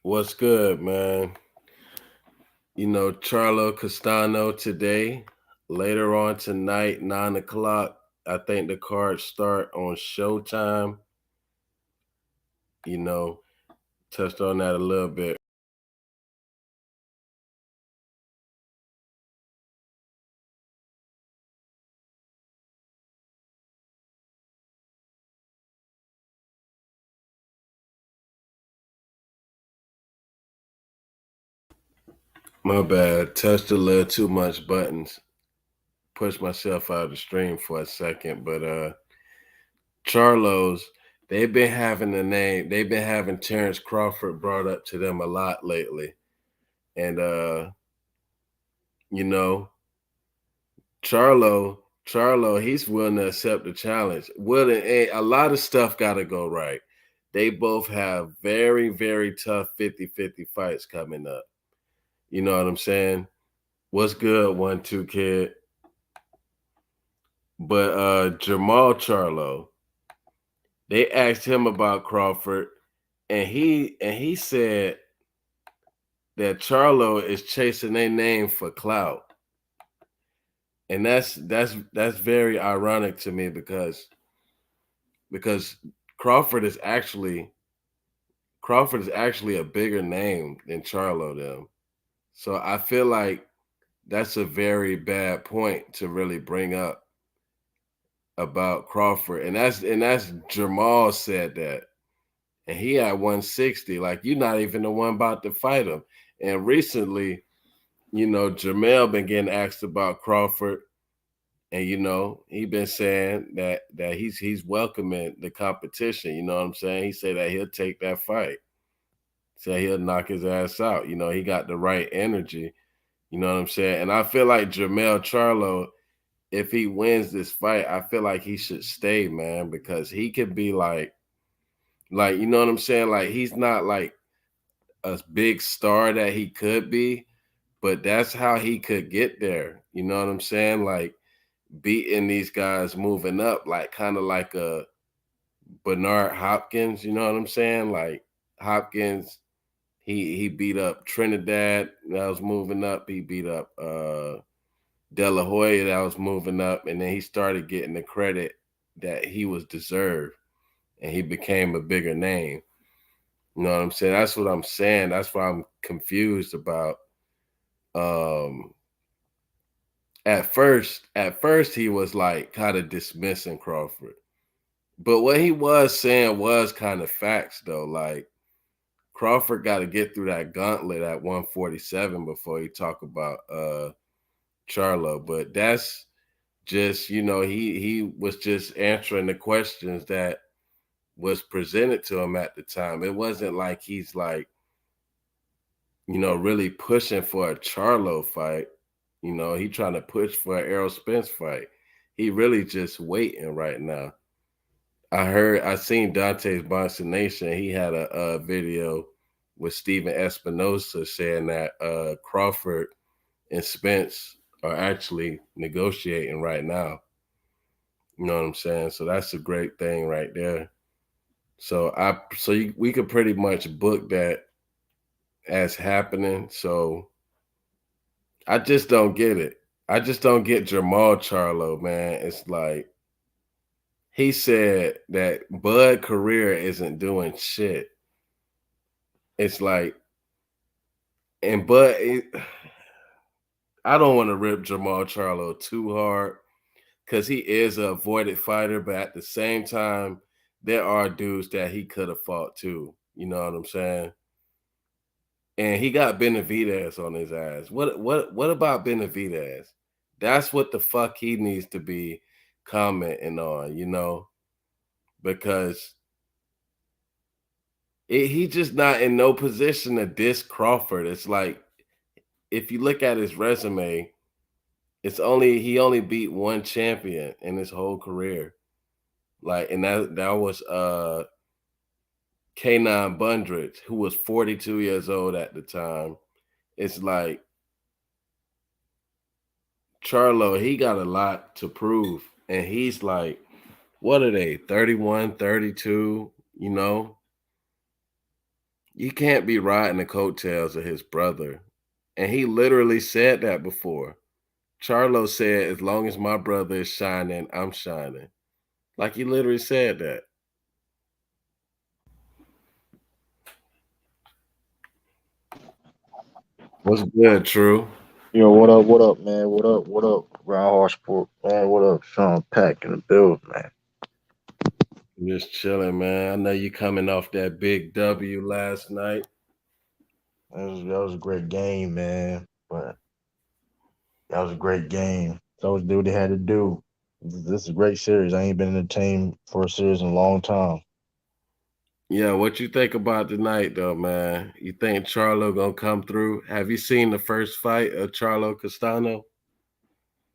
What's good, man? Charlo Castano today. Later on tonight, 9 o'clock. I think the cards start on Showtime. You know, touched on that a little bit. My bad. Touched a little too much buttons. Pushed myself out of the stream for a second. But Charlos, they've been having the name, they've been having Terrence Crawford brought up to them a lot lately. And you know, Charlo, he's willing to accept the challenge. A lot of stuff got to go right. They both have very, very tough 50-50 fights coming up. You know what I'm saying? What's good, 1-2 kid? But Jermall Charlo, they asked him about Crawford, and he said that Charlo is chasing their name for clout. And that's very ironic to me because Crawford is actually Crawford is actually a bigger name than Charlo them. So I feel like that's a very bad point to really bring up about Crawford. And that's Jamal said that. And he at 160. Like you're not even the one about to fight him. And recently, Jermell been getting asked about Crawford. And he been saying that he's welcoming the competition. You know what I'm saying? He said that he'll take that fight. Say he'll knock his ass out. He got the right energy. You know what I'm saying? And I feel like Jermell Charlo, if he wins this fight, I feel like he should stay, man, because he could be like you know what I'm saying? Like he's not like a big star that he could be, but that's how he could get there. You know what I'm saying? Like beating these guys moving up, like kind of like a Bernard Hopkins. You know what I'm saying? Like Hopkins. He beat up Trinidad that was moving up. He beat up De La Hoya that was moving up, and then he started getting the credit that he was deserved, and he became a bigger name. You know what I'm saying? That's what I'm saying. That's why I'm confused about. Um, at first he was like kind of dismissing Crawford, but what he was saying was kind of facts though. Like Crawford got to get through that gauntlet at 147 before he talk about Charlo. But that's just he was just answering the questions that was presented to him at the time. It wasn't like he's like really pushing for a Charlo fight. He trying to push for an Errol Spence fight. He really just waiting right now. I seen Dante's Boxing Nation. He had a video with Steven Espinosa saying that Crawford and Spence are actually negotiating right now. You know what I'm saying? So that's a great thing right there. We could pretty much book that as happening. So I just don't get it. I just don't get Jermall Charlo, man. It's like he said that Bud career isn't doing shit. It's like, and Bud, I don't want to rip Jermall Charlo too hard because he is a avoided fighter, but at the same time, there are dudes that he could have fought too. You know what I'm saying? And he got Benavidez on his ass. What about Benavidez? That's what the fuck he needs to be commenting on, because he just not in no position to diss Crawford. It's like if you look at his resume, he only beat one champion in his whole career. Like, and that was K9 Bundrich, who was 42 years old at the time. It's like Charlo, he got a lot to prove. And he's like, what are they, 31, 32, You can't be riding the coattails of his brother. And he literally said that before. Charlo said, as long as my brother is shining, I'm shining. Like he literally said that. What's good, True? Yo, what up, man? What up, Ground Sport, man? What up, Sean Pack in the build, man? I'm just chilling, man. I know you coming off that big W last night. That was a great game, man. But that was a great game. So do what they had to do. This is a great series. I ain't been in the team for a series in a long time. Yeah, what you think about tonight though, man? You think Charlo gonna come through? Have you seen the first fight of Charlo Castano?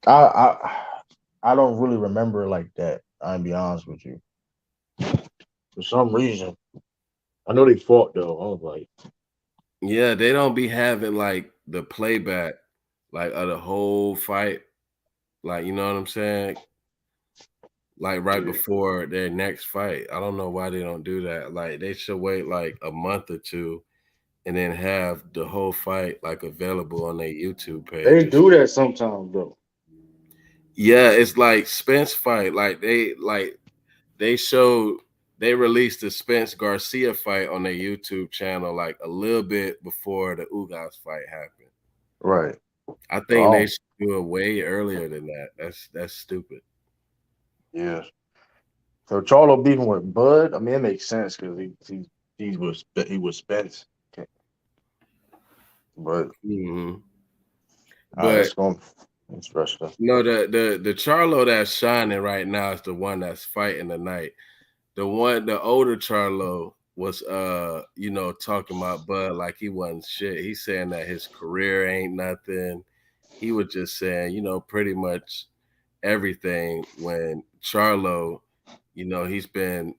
I don't really remember it like that. I'll be honest with you. For some reason, I know they fought though. I was like, Yeah, they don't be having like the playback like of the whole fight. Like, you know what I'm saying? Like right yeah, before their next fight. I don't know why they don't do that. Like they should wait like a month or two and then have the whole fight like available on their YouTube they pages. do that sometimes though. Yeah, it's like Spence fight. They showed they released the Spence Garcia fight on their YouTube channel like a little bit before the Ugas fight happened. Right. I think they Oh, should do it way earlier than that. That's stupid. yeah. So Charlo beefing with Bud, I mean, it makes sense because he was Spence, but Hmm. it's But going interesting. no, the Charlo that's shining right now is the one that's fighting tonight. The older Charlo was talking about Bud like he wasn't shit. He's saying that his career ain't nothing. He was just saying, pretty much everything when Charlo, he's been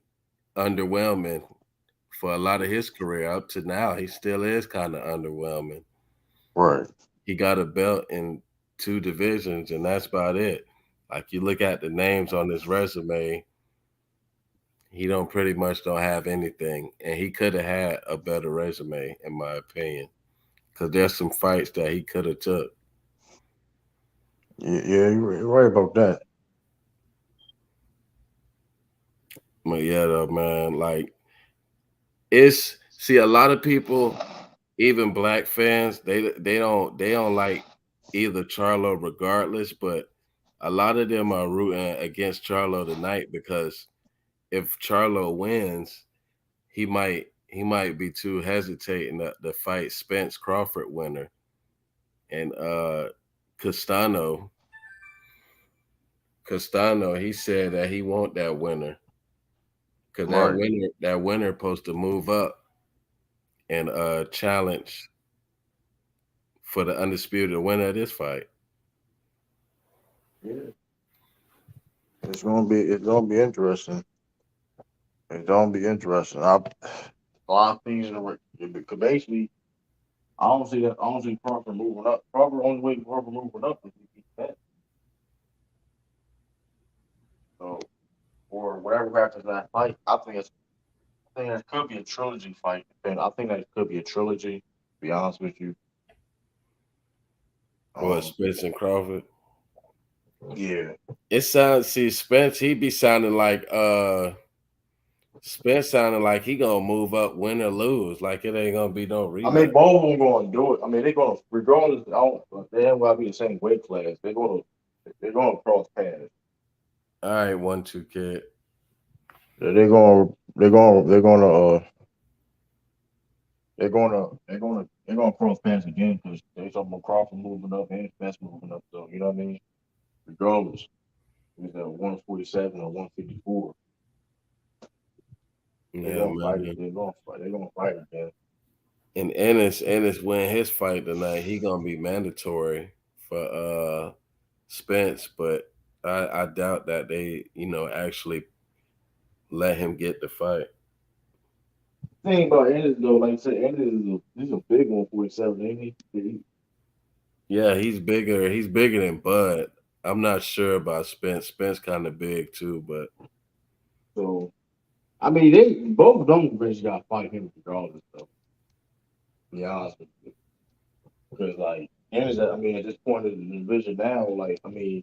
underwhelming for a lot of his career up to now. He still is kind of underwhelming. Right. He got a belt in two divisions, and that's about it. Like you look at the names on his resume, he don't have anything, and he could have had a better resume, in my opinion, because there's some fights that he could have took. Yeah, you're right about that. But yeah, though, man, like it's see a lot of people, even black fans, they don't like either Charlo regardless, but a lot of them are rooting against Charlo tonight because if Charlo wins, he might be too hesitating to fight Spence Crawford winner and Castano. Castano, he said that he want that winner because that Right. winner supposed to move up and challenge for the undisputed winner of this fight. Yeah, it's gonna be interesting. It's gonna be interesting. A lot of things in the because basically I don't see Crawford moving up. Crawford only way Crawford moving up is if he bet. So or whatever happens in that fight, I think that could be a trilogy fight. And I think that could be a trilogy. To be honest with you. What Um, Spence and Crawford? yeah. It sounds see Spence. He be sounding like Spence sounding like he gonna move up, win or lose. Like it ain't gonna be no I mean, rematch. both of them going to do it. I mean, they're going to, regardless, they ain't going to be the same weight class. They're going to cross paths. All right, 1-2 kid. They're going to cross paths again because there's something Crawford moving up and Spence moving up. So you know what I mean. Regardless, it's at 147 or 154. They're Yeah, going to fight it. man. They're going to fight. They're going to fight again. And Ennis win his fight tonight. He gonna be mandatory for Spence, but I doubt that they actually let him get the fight. Thing about Ennis though, like I said, Ennis he's a big 147, ain't he? Yeah, he's bigger. He's bigger than Bud. I'm not sure about Spence. Spence kind of big too, but So I mean, they both of them basically got to fight him regardless though. To be honest with you, because like, and is that I mean, at this point of the division now, like I mean,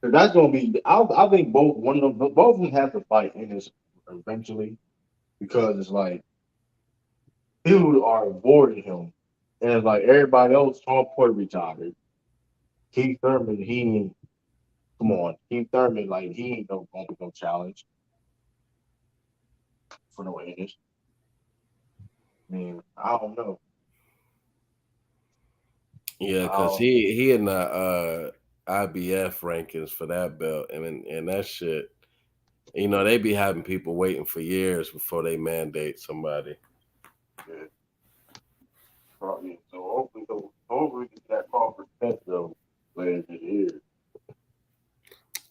'cause that's gonna be. I think both of them have to fight in this eventually because it's like people are avoiding him, and it's like everybody else. Tom Porter retired. Keith Thurman, he ain't come on. Keith Thurman, like he ain't no gonna be no challenge for no English. I mean, I don't know. Yeah, I because don't, he in the IBF rankings for that belt, and that shit. They be having people waiting for years before they mandate somebody. yeah, probably. So hopefully we get that Crawford test though later this year.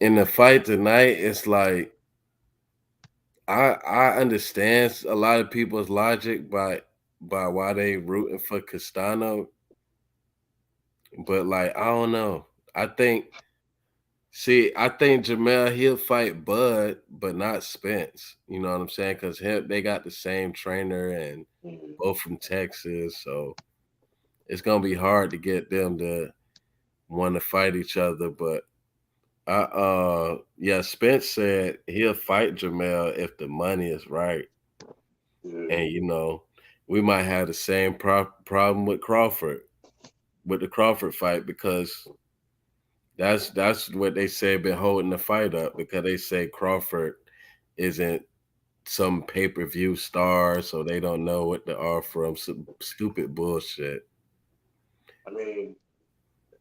In the fight tonight, it's like I understand a lot of people's logic by why they rooting for Castano, but like I don't know. I think I think Jermell he'll fight Bud, but not Spence. You know what I'm saying? Because they got the same trainer and Yeah, both from Texas, so it's gonna be hard to get them to want to fight each other. But yeah, Spence said he'll fight Jermell if the money is right, yeah. and we might have the same problem with Crawford with the Crawford fight because that's what they say been holding the fight up because they say Crawford isn't some pay-per-view star, so they don't know what to offer him. Some stupid bullshit. I mean,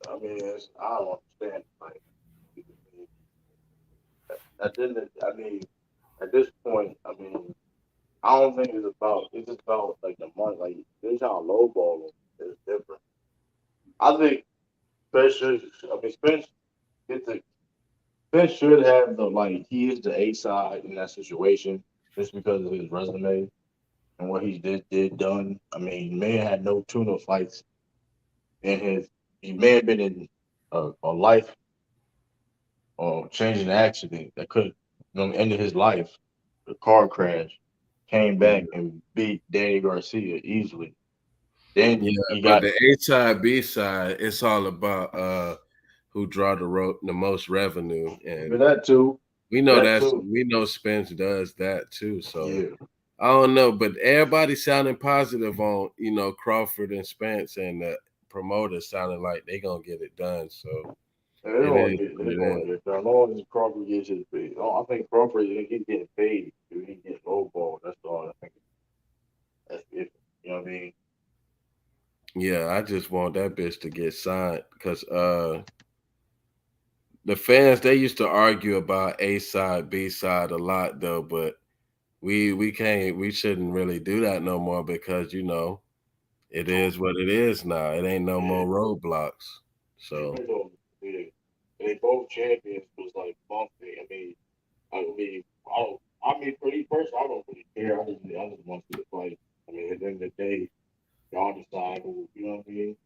I don't understand. Like, I mean, at this point, I mean, I don't think it's just about like the money. Like, this how lowball is different. I think Spence should. I mean, gets the Spence should have the like he is the A side in that situation just because of his resume and what he did done. I mean, man had no tuna fights in his. He may have been in a life or changing accident that could ended his life. A car crash. Came back and beat Danny Garcia easily. Then Yeah, he but got the A side, B side, it's all about who draw the most revenue, but and that too. That too. we know Spence does that too. So Yeah. I don't know, but everybody sounding positive on Crawford and Spence, and the promoters sounding like they gonna get it done. So And they're it gonna is get what they're it gonna is. get done. As long as Crawford gets his pay. Oh, I think Crawford he's getting paid. He gets low ball. That's all I think that's it. You know what I mean? Yeah, I just want that bitch to get signed because the fans they used to argue about A side, B side a lot though, but we shouldn't really do that no more because it is what it is now. It ain't no Yeah. more roadblocks. Yeah, So yeah. They both champions was like bumpy. I mean, I mean, for me personally, I don't really care. I just want to see the fight. I mean, at the end of the day, y'all decide who, you know what I mean?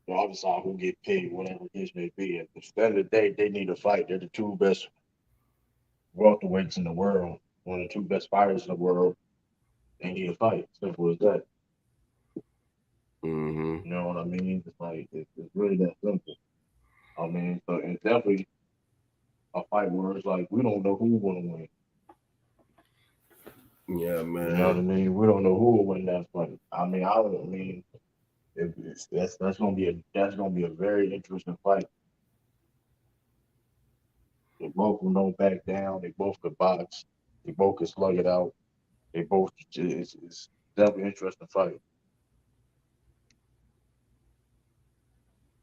Y'all decide who get paid, whatever the case may be. At the end of the day, they need to fight. They're the two best welterweights in the world, one of the two best fighters in the world. They need to fight. Simple as that. hmm You know what I mean? It's like it's really that simple. I mean, so it's definitely a fight where it's like we don't know who's gonna win. yeah, You know what I man. mean? We don't know who will win that fight. I mean, I don't I mean that's gonna be a very interesting fight. They both of them don't back down. They both could box. They both could slug it out. They both it's definitely an interesting fight.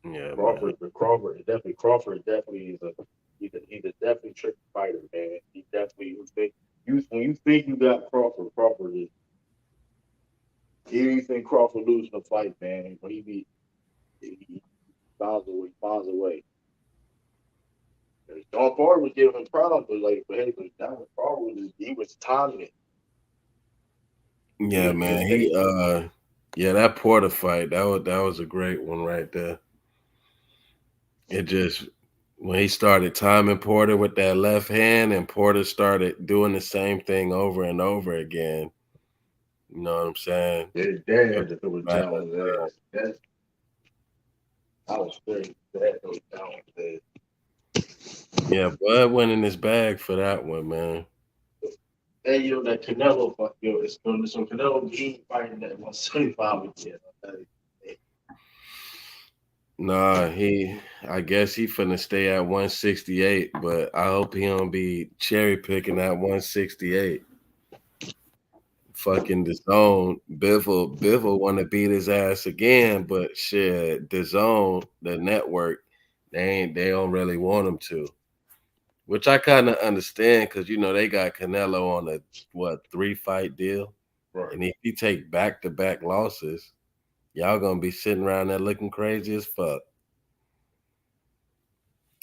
Yeah, man. Crawford definitely is he's a definitely tricky fighter, man. He definitely when you think you got Crawford is even you think Crawford losing the fight, man. When he finds a way. John Ford was giving him problems, but hey, but that was probably he was timing it. He Yeah, was man. just He basically yeah, that Porter fight, that was a great one right there. It just when he started timing Porter with that left hand and Porter started doing the same thing over and over again, You know what I'm saying? His dad Put had to throw a back towel on his up. ass. I was crazy. They had to throw a towel on his ass. Yeah, Bud went in his bag for that one, man. Hey, that Canelo fight, it's going to so Canelo he fighting that 175 again. Nah, I guess he finna stay at 168, but I hope he don't be cherry picking at 168. Fucking the zone, Biffle want to beat his ass again, but shit, the zone, the network, they don't really want him to, which I kind of understand because they got Canelo on a 3-fight deal, Right. and if he take back to back losses, y'all gonna be sitting around there looking crazy as fuck.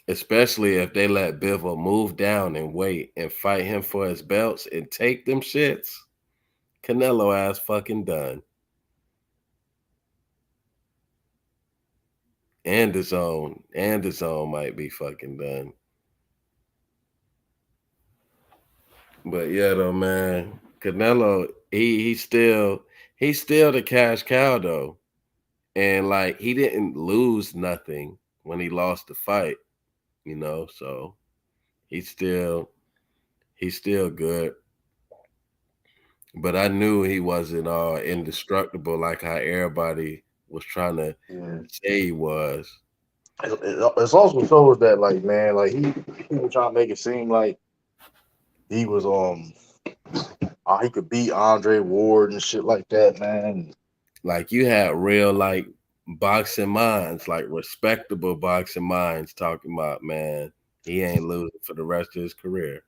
Especially if they let Bivol move down and wait and fight him for his belts and take them shits. Canelo ass fucking done. And his own might be fucking done. But yeah though, man. Canelo, he's still the cash cow though. And like he didn't lose nothing when he lost the fight. So he's still he's still good. But I knew he wasn't indestructible like how everybody was trying to Yeah. say he was. It's also shows that like man, like he was trying to make it seem like he was he could beat Andre Ward and shit like that, man. Like you had real like boxing minds, like respectable boxing minds talking about, man, he ain't losing for the rest of his career.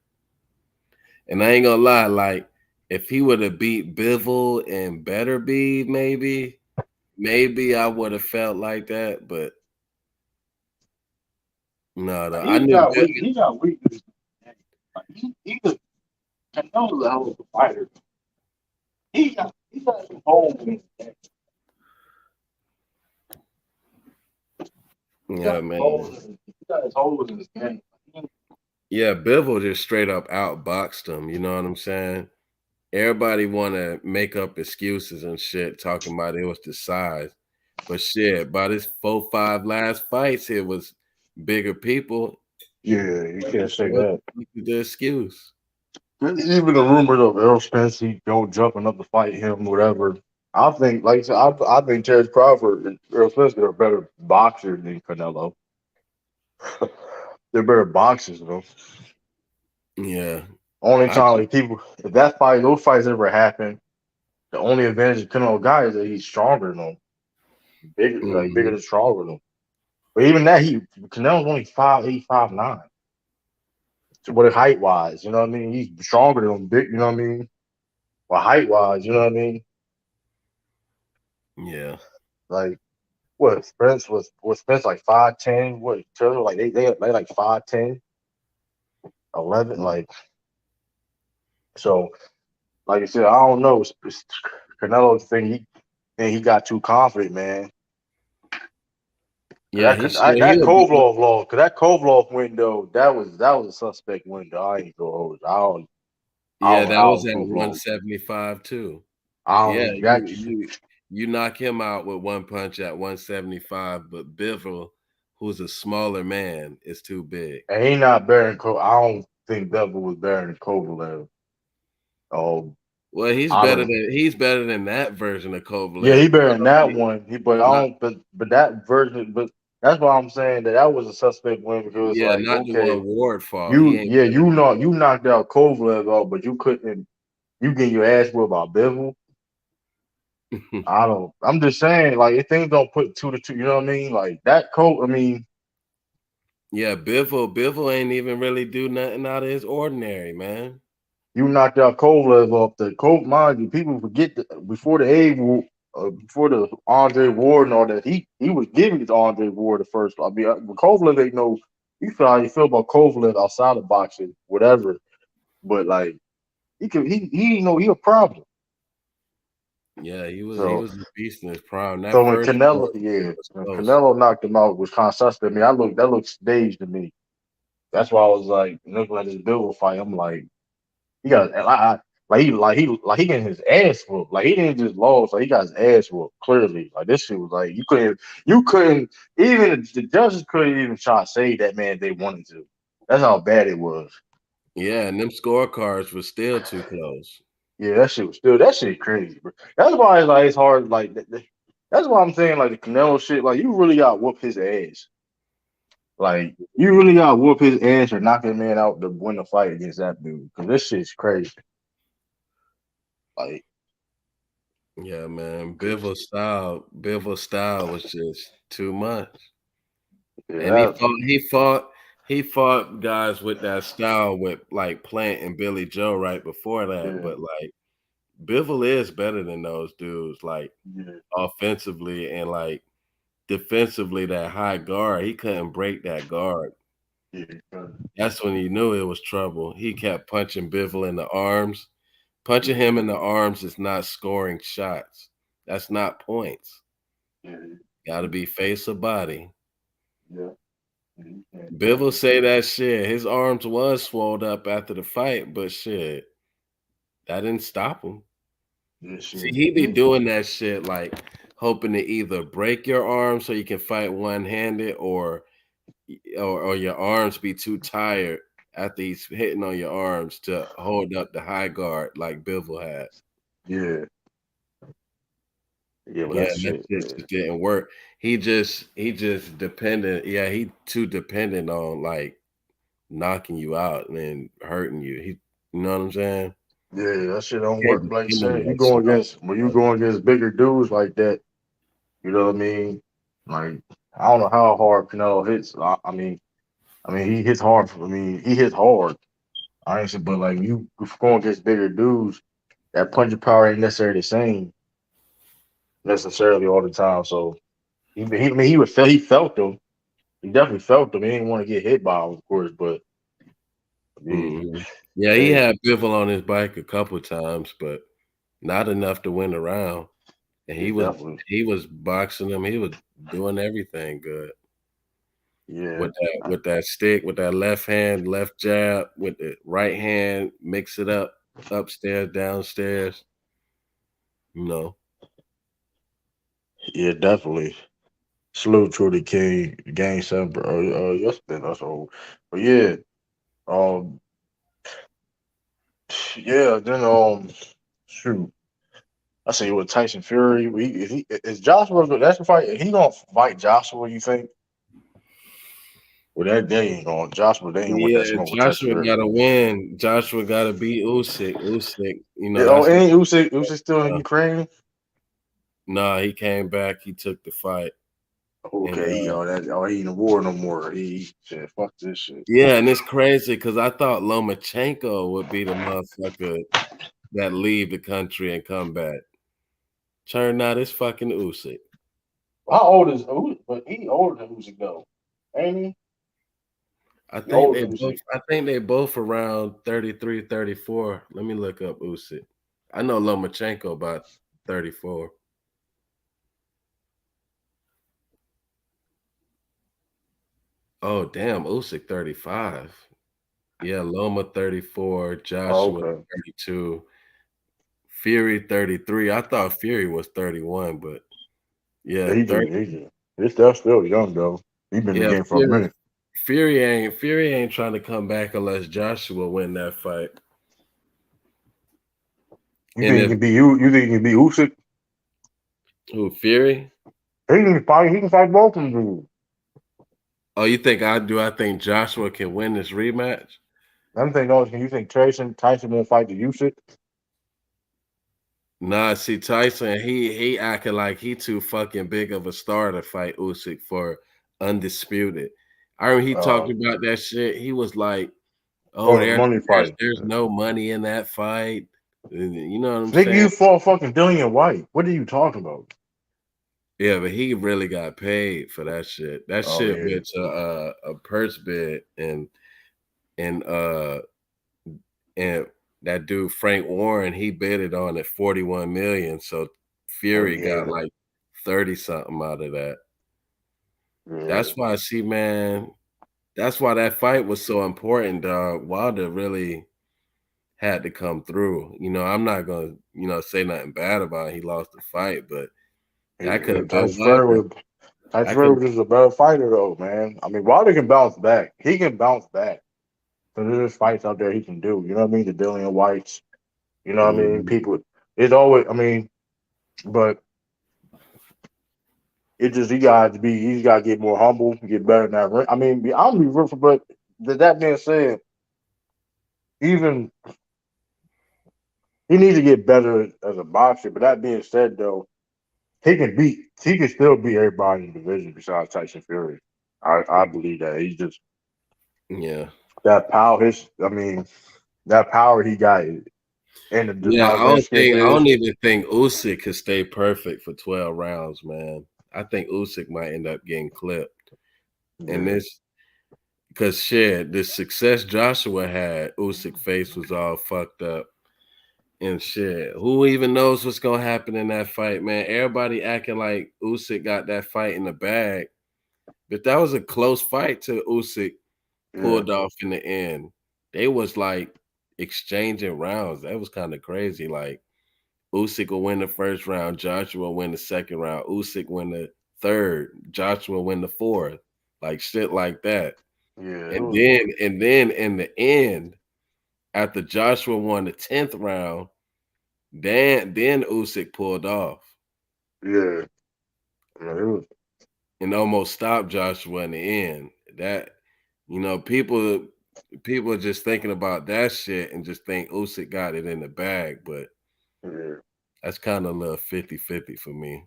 And I ain't gonna lie, like if he would have beat Bivol and Better Be, maybe I would have felt like that, but no, Like, I knew he got weakness. Like he could Canelo's a hell of a fighter. He got some holes in his game. He got yeah, some man. holes in he got his holes in his game. Yeah, Bivol just straight up outboxed him. You know what I'm saying? Everybody want to make up excuses and shit, talking about it was the size. But shit, by this 4-5 last fights, it was bigger people. Yeah, you can't say What's that. the excuse? Even the rumors of Errol Spence, he don't jumping up to fight him, whatever. I think, like I said, I think Terrence Crawford and Errol Spence are better boxers than Canelo. They're better boxers, though. Yeah, Only I time like people, if that fight, those fights ever happen, the only advantage of Canelo guy is that he's stronger than them, bigger mhm. than stronger than them. But even that, Canelo's only 5'8", 5'9". So what height wise, you know what I mean? He's stronger than them, big, you know what I mean? Well, height wise, you know what I mean? Yeah, Like what was Spence like 5'10"? What Turner like they like 5'10", 11, like so. Like I said, I don't know. Canelo thing, he got too confident, man. yeah. He should. That He'll be. Kovalev law, cause that Kovalev window, that was a suspect window. I ain't gonna hold it. I Yeah, don't know that how was at Kovalev. 175 too. I Yeah, don't you that you you knock him out with one punch at 175, but Bivol, who's a smaller man, is too big. and he not better than I don't think Devil was better than Kovalev. Oh, Well, I don't. he's better than that version of Yeah, Kovalev. he better than that one. But I Not don't. But that version. But that's why I'm saying that was a suspect win because yeah, like not the okay, one Ward fought. He ain't better you knocked out Kovalev out, but you couldn't. You get your ass whipped by Bivol. than I don't. I'm just saying like if things don't put two to two. You know what I mean? Like that coat. I mean, Yeah, Bivol ain't even really do nothing out of his ordinary, man. you knocked out Kovalev off the coat. Mind you, people forget that before the before the Andre Ward and all that, he was giving it to Andre Ward the first. I mean, Kovalev ain't no. You feel how you feel about Kovalev outside of boxing, whatever. But like he know he a problem. Yeah, he So was a beast in his prime. That so when first Canelo, Ward yeah, was when close. Canelo knocked him out was kind of suspect. I mean, that looked staged to me. That's why I was like looking at this Bill fight. I'm like, he got. Like he getting his ass whooped. Like he didn't just lose. Like he got his ass whooped. Clearly, like this shit was like you couldn't even the judges couldn't even try to save that man if they wanted to. That's how bad it was. Yeah, and them scorecards were still too close. Yeah, that shit crazy, bro. That's why it's hard. That's why I'm saying like the Canelo shit. Like you really got to whoop his ass. Like you really got to whoop his ass or knock that man out to win the fight against that dude. Because this shit's crazy. Like, Yeah, man. 'cause, Bivol style was just too much. And yeah, he fought guys with that style with like Plant and Billy Joe right before that. yeah, But like Bivol is better than those dudes, like yeah, offensively and like defensively, that high guard. He couldn't break that guard. yeah, That's when he knew it was trouble. He kept punching Bivol in the arms. Punching him in the arms is not scoring shots. That's not points. yeah, Got to be face or body. yeah. You can't touch Bivol him. say that shit. His arms was swelled up after the fight, but shit, that didn't stop him. Yeah, See, shit. he be doing that shit like hoping to either break your arm so you can fight one handed, or your arms be too tired after he's hitting on your arms to hold up the high guard like Bivol had. Yeah, yeah, but Yeah, that and that shit. shit just didn't work. He just dependent. Yeah, he too dependent on like knocking you out and then hurting you. You know what I'm saying? Yeah, that shit don't Can't work. Like depend on saying you that go shit all against when you the time. go against bigger dudes like that. You know what I mean? Like I don't know how hard Canelo hits. I mean he hits hard. He hits hard. I ain't say, but like you going against bigger dudes, that punching power ain't necessarily the same necessarily all the time. So I mean, he felt them. He definitely felt them. He didn't want to get hit by them, of course, but I mean, Mhm. Yeah, he hey, had Bivol on his bike a couple times, but not enough to win a round. And yeah, definitely, he was boxing him. He was doing everything good yeah, with that stick, with that left hand, left jab, with the right hand, mix it up, upstairs, downstairs. You know. yeah, definitely. Salute to the king, game seven, bro. Yesterday, that's all. But yeah, um, yeah. Then shoot. I say with Tyson Fury, is Joshua? That's the fight. He gonna fight Joshua? You think? Well, that ain't going. Joshua, they ain't want that Yeah, smoke with Tyson Joshua Fury. got to win. Joshua got to beat Usyk. Usyk, Yeah, oh, that's and Usyk still in uh, Ukraine. nah. He came back. He took the fight, and Okay, he in the war no more. He said, "Fuck this shit." yeah, and it's crazy because I thought Lomachenko would be the motherfucker that leave the country and come back. Turned out it's fucking Usyk. How old is Usyk? But he older than Usyk though, ain't he? He older than Usyk. I think they both around 33, 34. Let me look up Usyk. I know Lomachenko about 34. Oh damn, Usyk 35. Yeah, Loma 34, Oh, Joshua okay. 32, Fury 33. I thought Fury was 31, but yeah, He 30. just, he just, he's still young though. He been in the Yeah, game for a minute. Fury ain't trying to come back unless Joshua win that fight. You And think he if can be you? You think he can be Usyk? who Fury? He can fight. He can fight both of them dudes. Oh, you think I do? I think Joshua can win this rematch. I'm thinking, you think Tyson gonna fight the Usyk? Nah, see Tyson, he acting like he too fucking big of a star to fight Usyk for undisputed. I remember he talked about that shit. He was like, "Oh, Oh, the money there's fight. there's no money in that fight." And you know what I'm Nigga, saying? you fought fucking Dillian White. What are you talking about? Yeah, but he really got paid for that shit. That Oh shit yeah, went to a purse bid, and and that dude Frank Warren, he bid it on at 41 million. So oh Fury got yeah, like 30 something out of that. yeah, That's why, see, man, that's why that fight was so important, dog. Wilder really had to come through. I'm not gonna say nothing bad about it. He lost the fight, but that could have been Wilder. Tyson I Fury could. was just a better fighter though, man. I mean, Wilder can bounce back. He can bounce back. So there's fights out there he can do. You know what I mean? The Dillian Whites. You know what I mean? Mhm. People. It's always. I mean, but it just he got to be. He's got to get more humble, get better in that ring. I mean, I'm be real for, but that being said, even he needs to get better as a boxer. But that being said, though, he can still beat everybody in the division besides Tyson Fury. I believe that he's just Yeah. that power. I mean, that power he got, and just Yeah, how risky it I is. don't even think Usyk could stay perfect for 12 rounds, man. I think Usyk might end up getting clipped. And Yeah, this because shit, the success Joshua had, Usyk face was all fucked up and shit. Who even knows what's gonna happen in that fight, man? Everybody acting like Usyk got that fight in the bag, but that was a close fight to Usyk yeah, pulled off in the end. They was like exchanging rounds. That was kind of crazy. Like Usyk will win the first round, Joshua win the second round, Usyk win the third, Joshua win the fourth, like shit like that. yeah. It And was. then in the end, after Joshua won the 10th round, then Usyk pulled off Yeah, I mean, it was. and almost stopped Joshua in the end. That people are just thinking about that shit and just think Usyk got it in the bag, but Yeah, that's kind of a little 50-50 for me.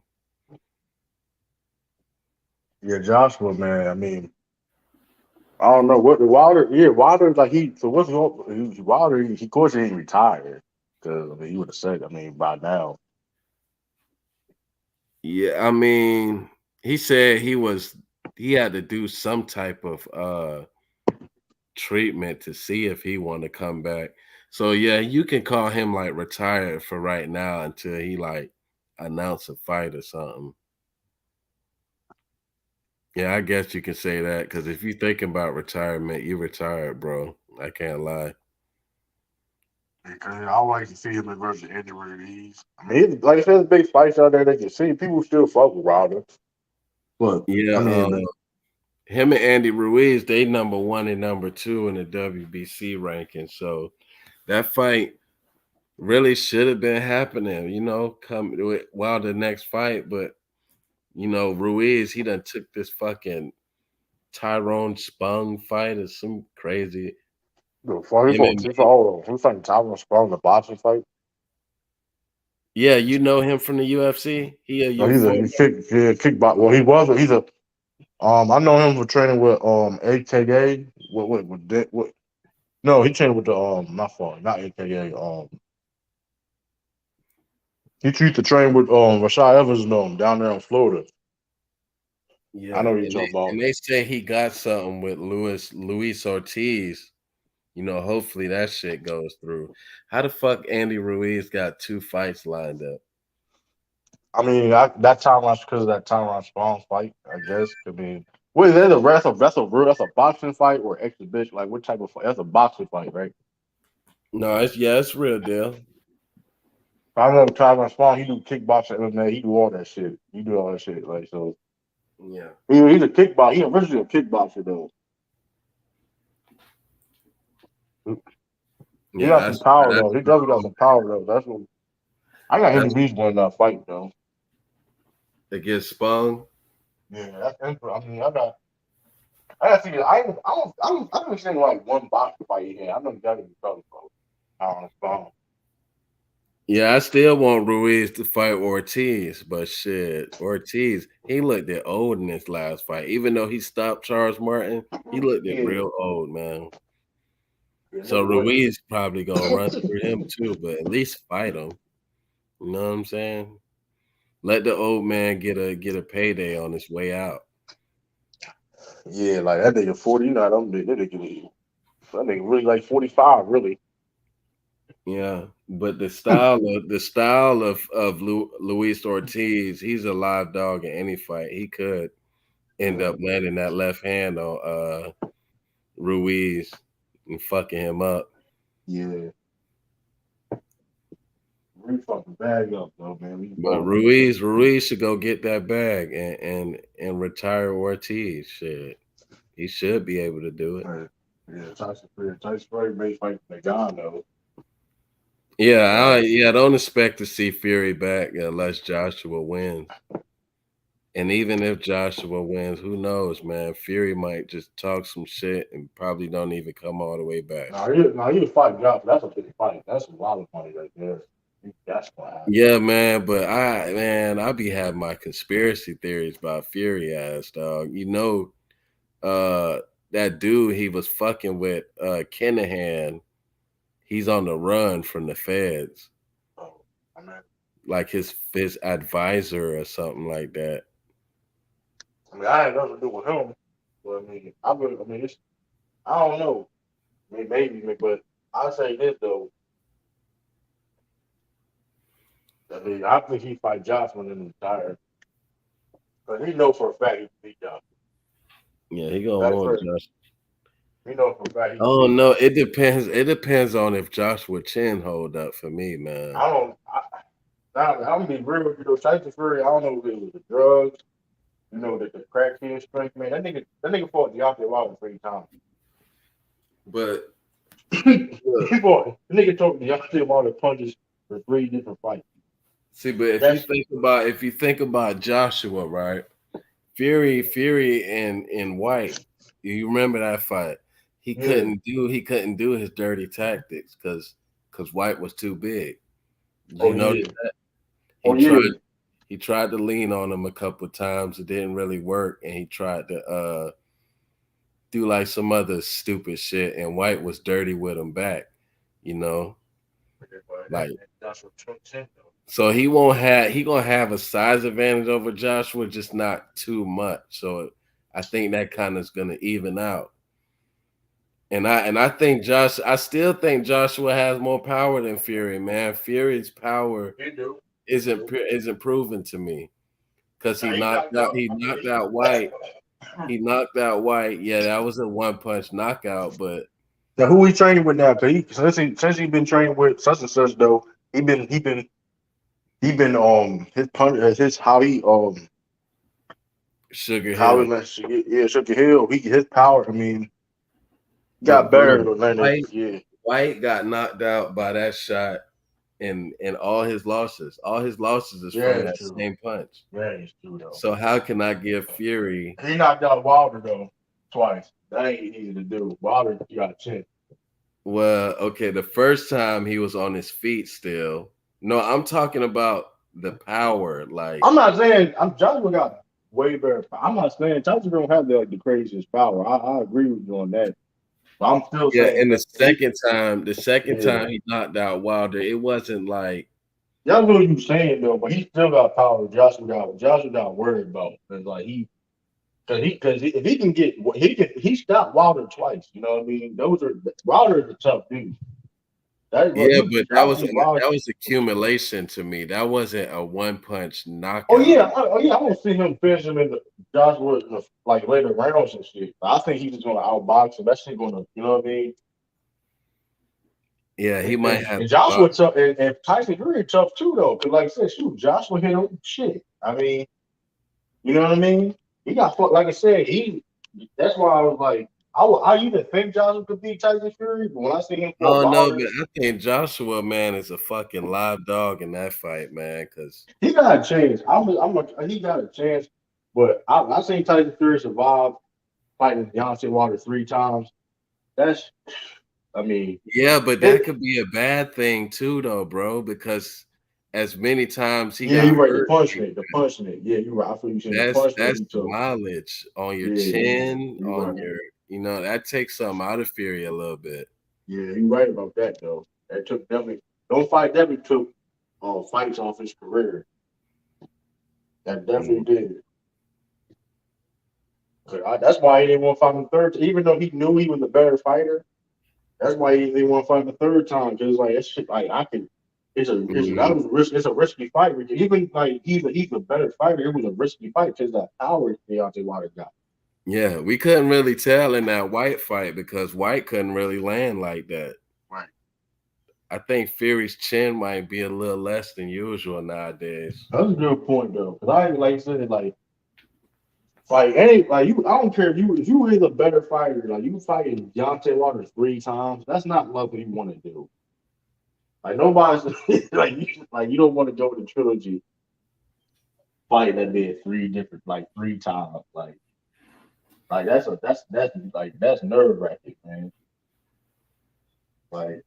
yeah. Joshua, man. I mean, I don't know what the Wilder. Yeah, Wilder. Like he. So what's going? Wilder. He, of course, he ain't retired because I mean, he would have said. I mean, by now. Yeah, I mean, he said he had to do some type of treatment to see if he want to come back. So yeah, you can call him like retired for right now until he like announce a fight or something. Yeah, I guess you can say that because if you thinking about retirement, you retired, bro. I can't lie. Because I like to see him in versus Andy Ruiz. I mean, like I said, there's big fights out there they can see. People still fuck with Wilder, but Yeah, I mean, him and Andy Ruiz, they number one and number two in the WBC ranking. So that fight really should have been happening, come while the next fight, but Ruiz, he done took this fucking Tyrone Spung fight or some crazy the fuck he fought. He MMA. fought. Hold on, he fighting Tyron Strong, the boxing fight. Yeah, you know him from the UFC. He a No, you former. kickbox. Well, he was. He's a. I know him for training with AKA. What? No, he trained with the not fault, not AKA. He used to train with Rashad Evans and them down there in Florida. I Yeah, know what you're and talking about. they say he got something with Luis Ortiz. Hopefully that shit goes through. How the fuck Andy Ruiz got two fights lined up? I mean, that time was because of that Tyron Strong fight. I guess. I mean, what is that? That's a boxing fight or exhibition? Like what type of fight? That's a boxing fight, right? No, it's real deal. I know Tyron Strong. He do kickboxing, MMA. He do all that shit. He do all that shit. Like so, Yeah. he's a kickboxer. He originally a kickboxer though. He Yeah, got some power that's though. He definitely got some power though. That's what I got. Andy that's Reese winning that fight though. against Spung. Yeah, I mean, I got to see. I haven't seen like one boxing fight he had. I know he got to be trouble, bro. Tyron Strong. Yeah, I still want Ruiz to fight Ortiz, but shit, Ortiz, he looked at old in his last fight. Even though he stopped Charles Martin, he looked at Yeah, real old, man. yeah, So nigga went. Ruiz probably gonna run through him too, but at least fight him. You know what I'm saying? Let the old man get a payday on his way out. Yeah, like that nigga 40. You know, that nigga really like 45. Really. Yeah, but the style of Luis Ortiz, he's a live dog in any fight. He could end up Yeah, landing that left hand on Ruiz and fucking him up. yeah. We fucking bag up though, man. We But balling. Ruiz should go get that bag and retire Ortiz. Shit, he should be able to do it. Right. Yeah, Tyson Fury may fight Nagano though. Yeah, Uh, I don't expect to see Fury back unless Joshua wins. And even if Joshua wins, who knows, man? Fury might just talk some shit and probably don't even come all the way back. now you fight Josh. That's a big fight. That's a lot of money right there. That's what happened. Yeah, man, but I be having my conspiracy theories about Fury ass dog. Uh that dude he was fucking with Kinahan, he's on the run from the feds. So, I mean, Like his advisor or something like that. I had nothing to do with him. But I don't know. But I'll say this though. I think he fight Joshua and retire. But he know for a fact he can beat Joshua. Yeah, he gonna That's want first. Josh. He know for a fact he can Oh beat no, Joshua. it depends. It depends on if Joshua Chin hold up for me, man. I don't. I'm gonna be real with you though. Tyson Fury, I don't know if it was the drugs, the crackhead strength, man. That nigga fought Deontay Wilder 3 times. But look, He fought. The nigga took Deontay Wilder punches for 3 different fights. see, but That's if you think about Joshua, right? Fury and White, you remember that fight? yeah. He couldn't do his dirty tactics because White was too big. Did Oh you notice yeah. that? He Oh tried yeah. he tried to lean on him a couple of times. It didn't really work, and he tried to do like some other stupid shit, and White was dirty with him back. You know, like That's what Trump said though. so he gonna have a size advantage over Joshua, just not too much. So I think that kind of is gonna even out. And I think I still think Joshua has more power than Fury, man. Fury's power He do. He isn't do. isn't proven to me because Now he knocked up. he knocked out White. He knocked out White. Yeah, that was a one punch knockout, but Now who he training with now? Cause since he been training with such and such though, he been his Sugar how he Hill. let Sugar Hill. His power. Got But bro, better with Leonard. White Yeah. White got knocked out by that shot in all his losses. All his losses is Yeah, from it's that true. same punch. Yeah, it's true though. So how can I give Fury? He knocked out Wilder though twice. That ain't easy to do. Wilder got a chin. Well, okay, the first time he was on his feet still. No, I'm talking about the power. Like, I'm not saying Joshua got way better. I'm not saying Joshua don't have the craziest power. I agree with you on that. But I'm still yeah, saying and that the second yeah. time he knocked out Wilder, it wasn't like That's what you saying though, but he still got power. Joshua got worried about. Cause like if he can get he stopped Wilder twice. You know what I mean? Those are Wilder is a tough dude. That's what yeah, you but I think Wilder. that was accumulation to me. That wasn't a one punch Oh knockout. yeah, I don't see him finish him in the Joshua in the, like later rounds and shit. I think he's just gonna outbox him. That shit gonna, you know what I mean? Yeah, he And, might and, have and to box. Joshua tough, and Tyson Fury tough too though. Cause like I said, shoot, Joshua hit him shit. You know what I mean? He got fucked. Like I said, he. That's why I was like, I even think Joshua could beat Tyson Fury, but when I see him for Oh no, Wilder, but I think Joshua, man, is a fucking live dog in that fight, man. Because he got a chance. He got a chance, but I seen Tyson Fury survive fighting Deontay Wilder 3 times. That's, I mean, yeah, but that it, could be a bad thing too, though, bro. Because as many times he yeah, got you're right. The hurt, punishment, the punishment. Yeah, you're right. I feel you saying the punishment that's he the took. mileage on your Yeah, chin, you're on right. your, that takes something out of Fury a little bit. Yeah, you're right about that though. That took definitely. Don't fight definitely took fights off his career. That definitely Mm. did. That's why he didn't want to fight him the third. Even though he knew he was a better fighter, that's why he didn't want to fight him the third time. Because like it's shit, like I can. That Mhm. was a risk. It's a risky fight. Even like he's a better fighter. It was a risky fight because that power Deontay Wilder got. Yeah, we couldn't really tell in that White fight because White couldn't really land like that. Right. I think Fury's chin might be a little less than usual nowadays. That's a good point though, because I like I said, like any like you. I don't care if you really the better fighter. Like you fighting Deontay Wilder 3 times. That's not what you want to do. Like nobody's like you don't want to go to trilogy fighting that man 3 different like 3 times. Like that's nerve wracking, man. Like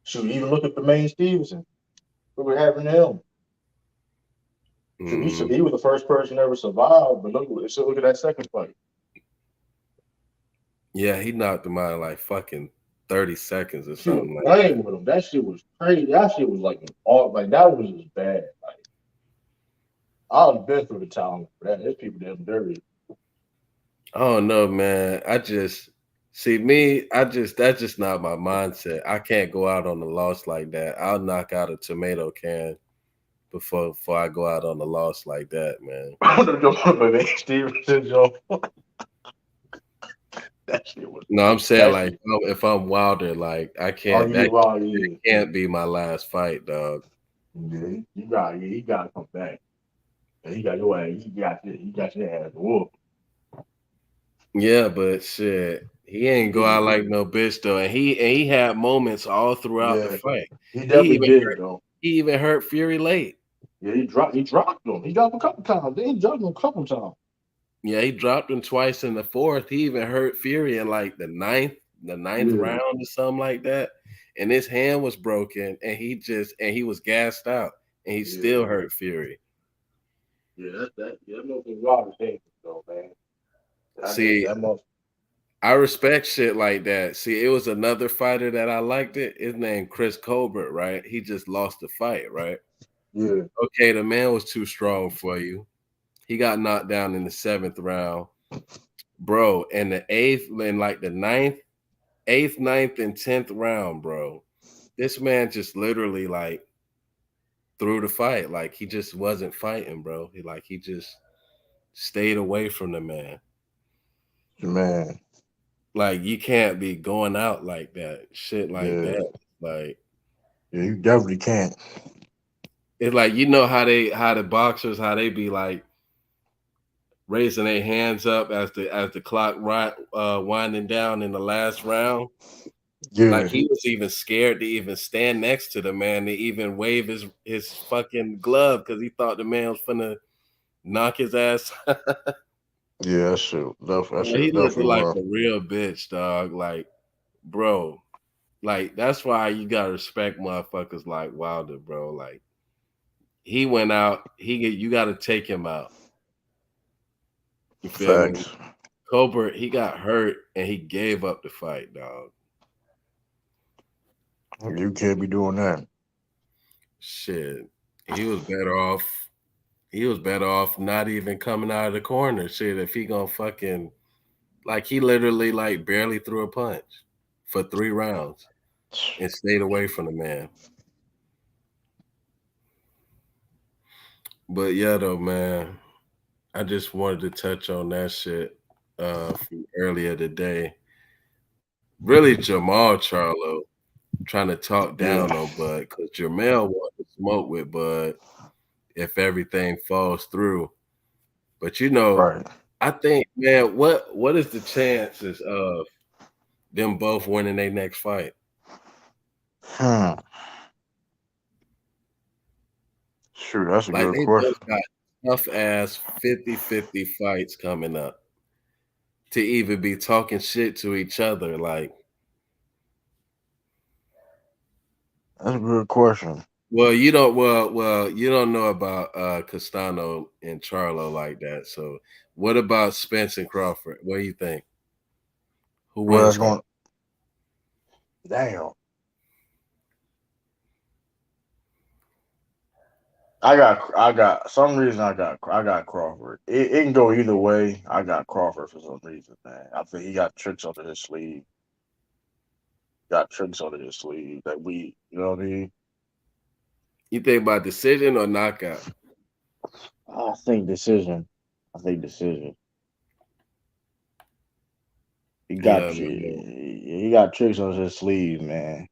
shoot, even look at the main Stevenson. Look what happened to him. Shoot, Mm. he was the first person ever survived, but look at that second fight. Yeah, he knocked him out in like fucking 30 seconds or She was something like playing with him. That shit was crazy. That shit was like all like that was just bad. Like I've been through the town for that. There's people that dirty. I don't know, man. I just see me. I just that's just not my mindset. I can't go out on a loss like that. I'll knock out a tomato can before I go out on a loss like that, man. I don't know but man, Stevenson, Joe. That shit was No, I'm saying that like shit. if I'm Wilder, like I Oh can't. yeah, That well yeah, can't be my last fight, dog. yeah. He got to come back. And he got your ass. He got your ass whooped. Yeah, but shit, he He ain't go out did. like no bitch though, and he had moments all throughout the Yeah, fight. he He definitely even did though. he even hurt Fury late. Yeah, he dropped him. He dropped him a couple times. Then he dropped him a couple times. Yeah, he dropped him twice in the fourth. He even hurt Fury in like the ninth Yeah, round or something like that. And his hand was broken, and he was gassed out, and he yeah, still hurt Fury. yeah. That motherfucker Wilder's dangerous though, man. See, That motherfucker. I respect shit like that. See, it was another fighter that I liked it. His name Chris Colbert, right? He just lost the fight, right? Yeah, Okay, the man was too strong for you. He got knocked down in the seventh round, bro. And the eighth, and like the ninth, eighth, ninth, and 10th round, bro. This man just literally like threw the fight. Like he just wasn't fighting, bro. He just stayed away from the man. man. Like you can't be going out like that, shit like Yeah, that. Like yeah. You definitely can't. it's like you know how the boxers how they be like raising their hands up as the clock winding down in the last round. Like Yeah, he was even scared to even stand next to the man to even wave his fucking glove because he thought the man was finna knock his ass. yeah. That shit He was looked definitely like rough. a real bitch, dog. Like, bro, like that's why you gotta respect motherfuckers like Wilder, bro. Like he went out, you gotta take him out. You feel me? Facts. Colbert, he got hurt and he gave up the fight, dog. You can't be doing that. Shit. He was better off. He was better off not even coming out of the corner. Shit, if he gonna fucking like he literally like barely threw a punch for 3 rounds and stayed away from the man. But yeah, though, man, I just wanted to touch on that shit from earlier today. Really, Jamal Charlo trying to talk down Yeah, on Bud because Jermell wanted to smoke with Bud if everything falls through. But right. I think, man, what is the chances of them both winning their next fight? Hmm. Shoot, that's a Like good they both question. got tough ass 50-50 fights coming up to even be talking shit to each other. Like, That's a good question. you don't know about Castano and Charlo like that. So what about Spence and Crawford? What do you think? Who Well, wins that's that? going. Damn. I got some reason. I got Crawford. It can go either way. I got Crawford for some reason, man. I think he got tricks under his sleeve. Got tricks under his sleeve that you know what I mean. You think about decision or knockout? I think decision. I think decision. Yeah, man. He got tricks on his sleeve, man.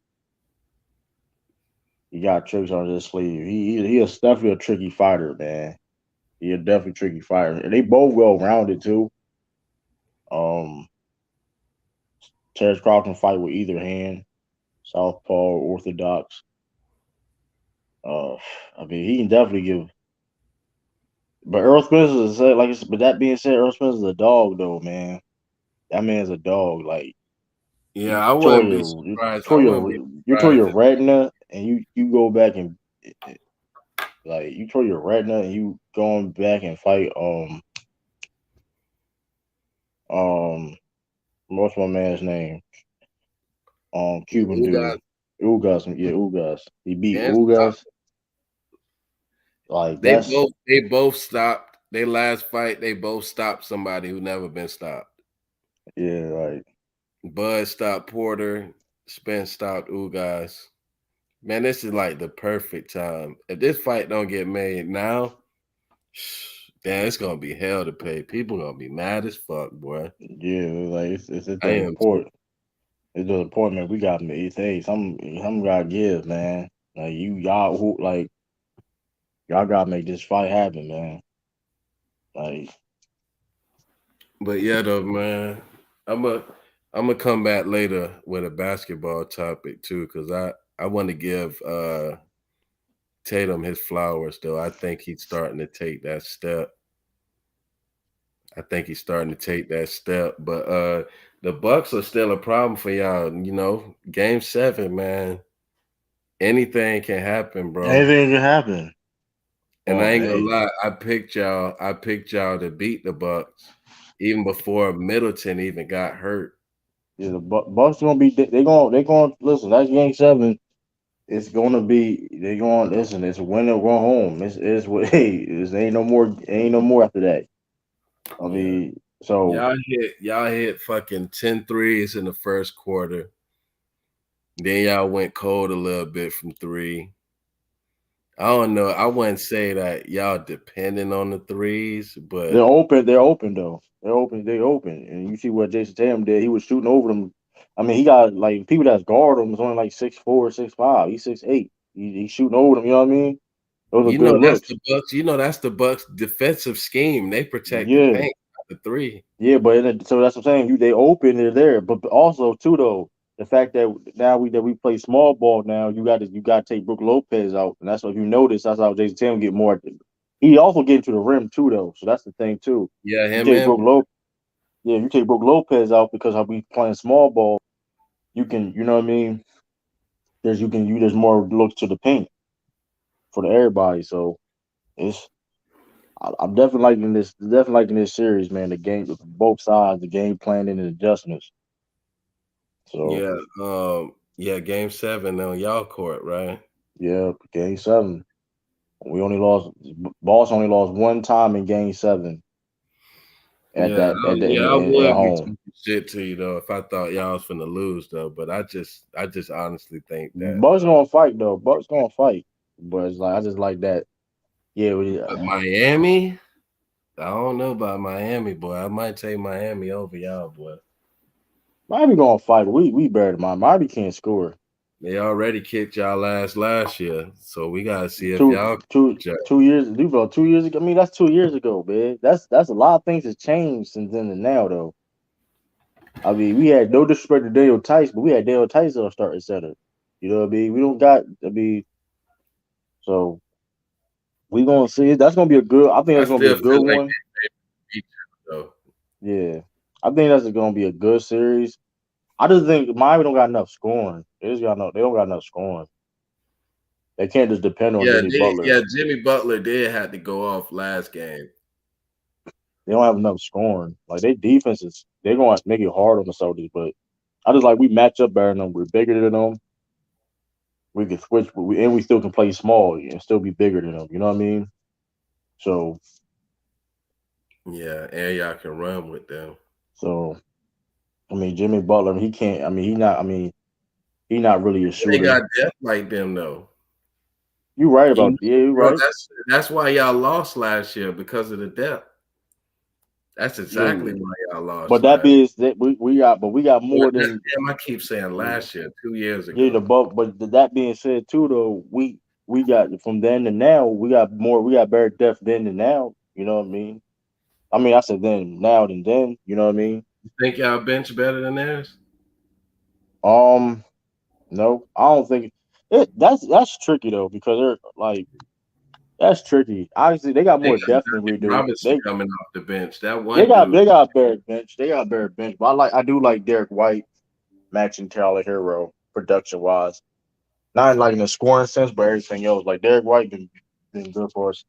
He got tricks on his sleeve. He is definitely a tricky fighter, man. He a definitely tricky fighter, and they both well rounded too. Um, Terrence Crawford can fight with either hand, southpaw, orthodox. Uh, I mean, he can definitely give. But Earl Spence is but that being said, Earl Spence is a dog though, man. That man's a dog. Like Yeah, I wouldn't be you surprised. I tore wouldn't be your surprised if retina, and you go back and like you tore your retina, and you going back and fight um what's my man's name? Cuban Ugas dude. Ugas, yeah, Ugas. He beat and Stock. Ugas. Like that's They both stopped. They last fight, they both stopped somebody who never been stopped. yeah, like Bud stopped Porter, Spence stopped Ugas. Man, this is like the perfect time. If this fight don't get made now, damn, it's gonna be hell to pay. People gonna be mad as fuck, boy. yeah, like it's I the am too. important. It's the appointment we got made. Hey, some gotta give, man. Like y'all who like y'all gotta make this fight happen, man. Like But yeah, though, man, I'm a I'm gonna come back later with a basketball topic too, because I want to give Tatum his flowers though. I think he's starting to take that step. I think he's starting to take that step. But the Bucks are still a problem for y'all. You know, Game 7, man. Anything can happen, bro. anything can happen. And I Well, ain't gonna hey, lie, I picked y'all. I picked y'all to beat the Bucks even before Middleton even got hurt. yeah, the Bucks gonna be they gonna listen. That's game 7. It's gonna be they going listen. It's a win or go home. It's what hey. Ain't no more after that. I Yeah. mean, so Y'all hit fucking 10 threes in the first quarter. Then y'all went cold a little bit from three. I don't know. I wouldn't say that y'all depending on the threes, they're but open. They're open though. They're open. They open. And you see what Jason Tatum did. He was shooting over them. I mean, he got like people that's guard him is only like 6'4", 6'5". He's 6'8". He's shooting over them. You know what I mean? Those are you good know that's looks. the Bucks. You know that's the Bucks defensive scheme. They protect the Yeah, paint, not the three. yeah. So that's what I'm saying. They open. They're there. But also too though, the fact that now we play small ball now, you got to take Brook Lopez out, and that's what if you notice. That's how Jason Tatum get more. He also get to the rim too though. So that's the thing too. Yeah, You him take and Brook Lopez. Yeah, you take Brook Lopez out because how we playing small ball, you know what I mean? There's more looks to the paint for everybody. So it's I'm definitely liking this series, man. The game both sides, the game planning and adjustments. So yeah, yeah, Game 7 on y'all court, right? yeah, game 7. We only lost Boss only lost one time in game 7 Yeah, I at would be home. talking shit to you though if I thought y'all was finna lose though. But I just honestly think that Bucks gonna fight though. Bucks gonna fight. But it's like I just like that. Yeah, but Miami, I don't know about Miami, boy. I might take Miami over y'all, boy. Miami gonna fight. We better than Miami can't score. They already kicked y'all last year, so we gotta see if two y'all two check. 2 years about 2 years ago. I mean, that's 2 years ago, man. That's a lot of things has changed since then and now, though. I mean, we had no disrespect to Daniel Tice, but we had Daniel Tice on starting center. You know what I mean? We don't got. I mean, so we gonna see. That's gonna be a good. I think I that's gonna be a still good feel like one. they beat y'all, though. Yeah, I think that's gonna be a good series. I just think Miami don't got enough scoring. They just got no. They don't got enough scoring. They can't just depend on Jimmy Butler. Yeah, Jimmy Butler did have to go off last game. They don't have enough scoring. Like they defense is. They're gonna make it hard on the Celtics, but I just like we match up better than them. We're bigger than them. We can switch, and we still can play small and still be bigger than them. You know what I mean? So, Yeah, and y'all can run with them. so I mean, Jimmy Butler, he can't. I mean, he not. I mean, he not really a They shooter. got depth like them though. You right You about know, yeah, you bro, right. that's why y'all lost last year because of the depth. That's Yeah, exactly why y'all but lost that last. being that we got Well, more than damn, I keep saying yeah, last year, 2 years yeah the ago. but that being said too though we got from then to now we got better depth then to now. You know what I mean? I mean I said then now than then. You know what I mean? You think y'all bench better than theirs? Um, no, I don't think that's tricky though because they're like that's tricky. Obviously, they got They more got depth than we Duncan do. Robinson coming off the bench. That They one got dude, they got better bench. They got better bench. But I do like Derek White matching Tyler Hero production wise. Not in like in the scoring sense, but everything else. Like Derek White been good for us.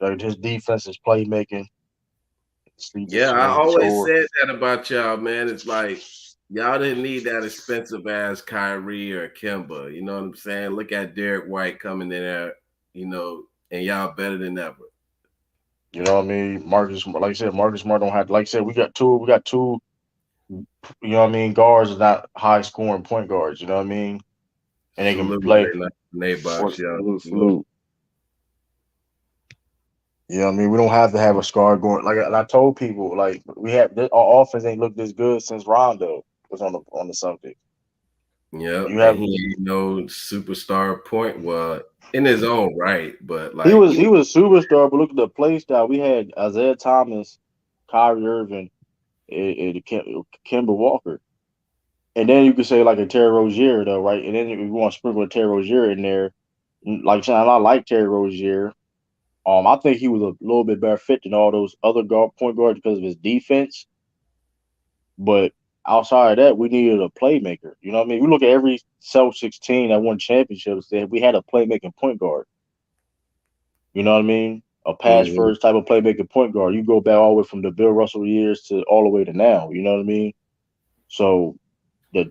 Like his defense, his playmaking, he yeah, just I he can always score. said that about y'all, man. It's like y'all didn't need that expensive ass Kyrie or Kimba. You know what I'm saying? Look at Derek White coming in there, and y'all better than ever. You know what I mean? Marcus, like I said, Marcus Smart don't have. Like I said, we got two. You know what I mean? Guards, not high scoring point guards. You know what I mean? And they can Salute play they for box y'all. salute. You know what I mean? We don't have to have a scar going. Like and I told people, like we have our offense ain't looked this good since Rondo was on the Celtics. Yep, You and have he ain't no superstar point. Well, in his own right, but he like was he was a superstar, but look at the play style. We had Isaiah Thomas, Kyrie Irving, and Kemba Walker, and then you could say like a Terry Rozier though, right? And then if you want to sprinkle a Terry Rozier in there, like saying I like Terry Rozier. I think he was a little bit better fit than all those other point guards because of his defense. But outside of that, we needed a playmaker. You know what I mean? We look at every Celtics team that won championships. We had a playmaking point guard. You know what I mean? A pass mhm. first type of playmaking point guard. You go back all the way from the Bill Russell years to all the way to now. You know what I mean? So the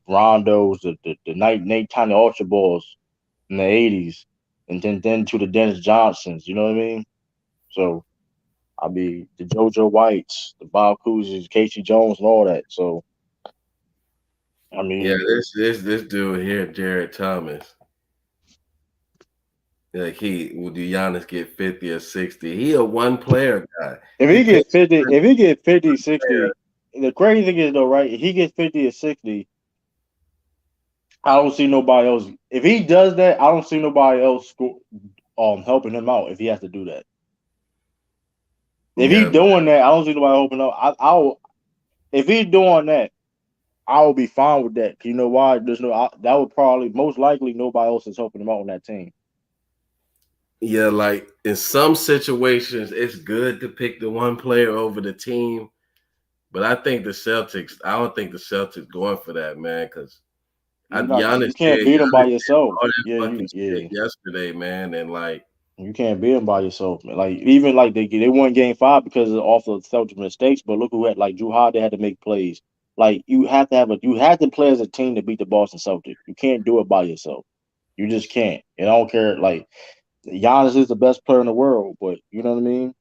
Rondos, the Nate Tiny Ultra Balls in the '80s, and then to the Dennis Johnsons. You know what I mean? So I mean the JoJo Whites, the Bob Cousins, Casey Jones, and all that. So I Yeah, mean, this dude here, Jared Thomas. Like he will do Giannis get 50 or 60? He a one player guy. if He he get picks 50, one if he get 50, player. 60, the crazy thing is though, right? If he gets 50 or 60, I don't see nobody else. If he does that, I don't see nobody else helping him out if he has to do that. If he Yeah, man. doing that, I don't see nobody helping out. I'll if he's doing that, I will be fine with that. You know why? There's no that would probably most likely nobody else is helping him out on that team. Yeah, like in some situations, it's good to pick the one player over the team. But I don't think the Celtics going for that, man, because You can't beat him by Giannis did yourself. all that Yeah, fucking shit yeah. yesterday, man. And like, You can't beat them by yourself, man. Like even like they won game five because of off of Celtics mistakes, but look who had like Drew Holiday had to make plays. Like you have to play as a team to beat the Boston Celtics. You can't do it by yourself. You just can't. And I don't care. Like Giannis is the best player in the world, but you know what I mean.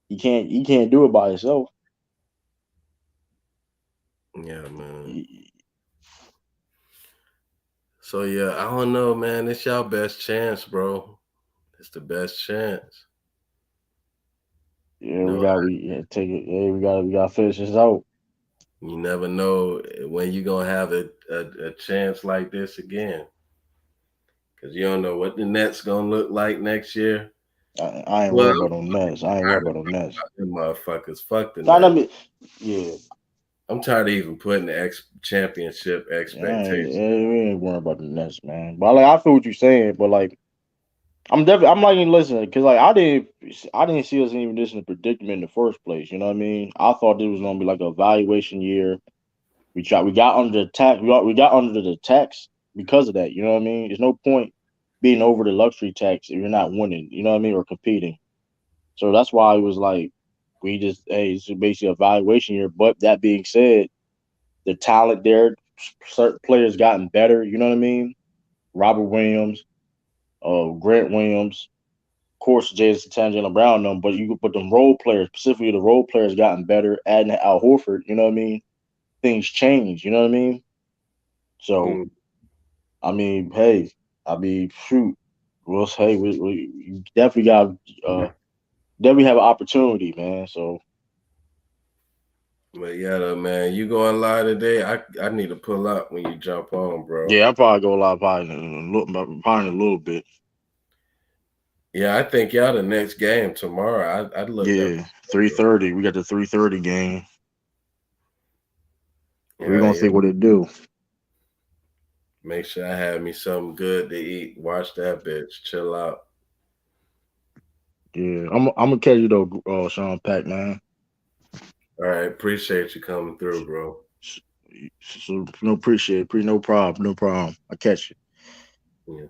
You can't do it by yourself. yeah, man. You So yeah, I don't know, man. It's y'all best chance, bro. It's the best chance. yeah, No, we yeah, take it. Yeah, we gotta finish this out. you never know when you're gonna have a chance like this again. Cause you don't know what the Nets gonna look like next year. I ain't Well, worried about no Nets. I ain't worried about no Nets. them motherfuckers. Fuck the Not I Nets. mean, yeah. I'm tired of even putting the championship Yeah, I ain't, expectations. we ain't worried about the Nets, man. But like, I feel what you're saying. But like, I'm like listening because like I didn't see us even this in the predicament in the first place. You know what I mean? I thought this was gonna be like a evaluation year. We got under the tax. We got under the tax because of that. You know what I mean? There's no point being over the luxury tax if you're not winning. You know what I mean? Or competing. So that's why it was like we just it's basically a evaluation year. But that being said, the talent there, certain players gotten better. You know what I mean? Robert Williams, Grant Williams, of course, Jason Tangela Brown, them, but you could put them role players, specifically the role players, gotten better. Adding Al Horford, you know what I mean? Things change, you know what I mean? So, Mm. I mean, hey, I mean, shoot, well, we definitely got, definitely have an opportunity, man. So, But yeah, though, man, you going live today? I need to pull up when you jump on, bro. Yeah, I probably go live probably in a little bit. Yeah, I think y'all the next game tomorrow. I looked at Yeah, 3:30. We got the 3:30 game. all We're gonna right, see yeah. what it do. Make sure I have me something good to eat. Watch that bitch. Chill out. Yeah, I'm gonna catch you though, Sean Pack, man. All right, appreciate you coming through, bro. So no appreciate, no problem, no problem. I catch you. Yeah.